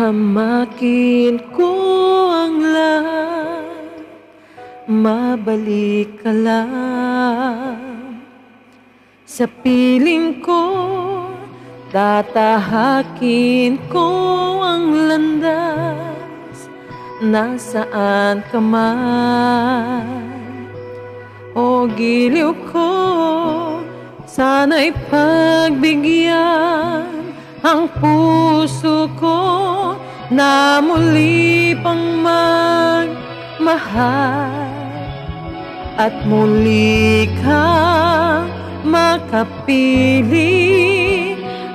Hamakin ko ang lahat, mabalik ka lang. Sa piling ko, tatahakin ko ang landas, nasaan ka man. O giliw ko, sana'y pagbigyan ang puso ko na muli pang magmahal at muli kang makapili.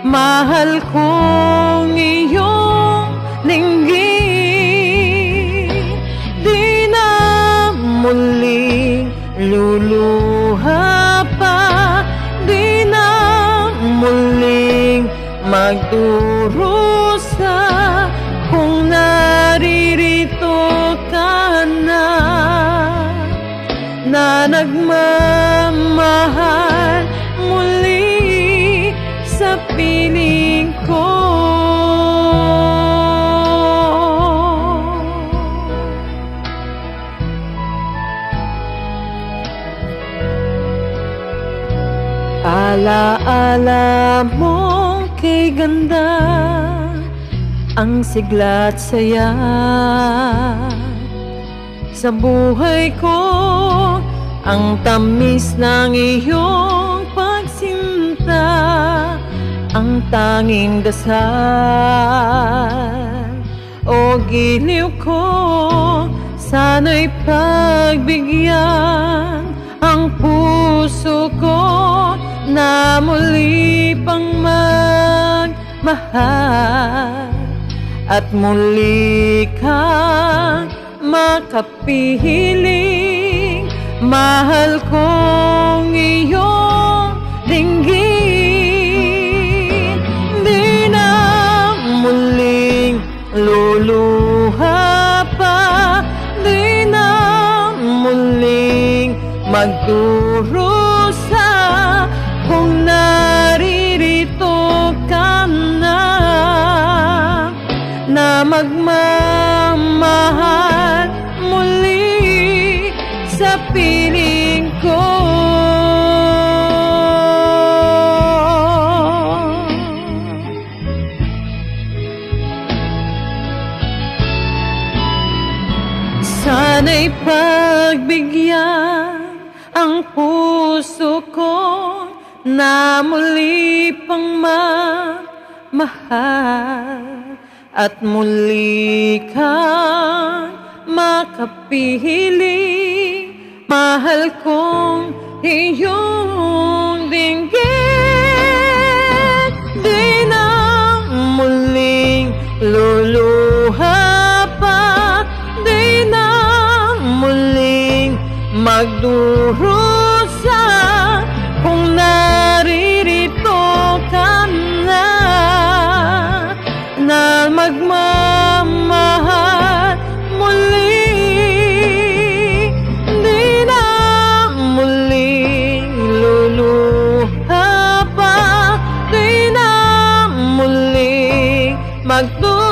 Mahal kong iyong linggin, di na muling luluha pa, di na muling magdurusa kung naririto ka na nagmamahal muli sa piling ko. Alaala mong kay ganda ang sigla't saya sa buhay ko, ang tamis ng iyong pagsinta, ang tanging dasal. O giliw ko, sana'y pagbigyan ang puso ko na muli pang magmahal at muli kang makapiling. Mahal kong iyong linggin, di na muling luluha pa, di na muling magdurusa kung naririto ka na magmamahal muli sa piling ko. Sana'y pagbigyan ang puso ko na muli pang mahal at muli kang makapili. Mahal kong iyong dinggin, di na muling luluha pa, di na muling magdurusa kung naririto ka na magmamahal muli, di na muling luluha pa, di na muling magdurusa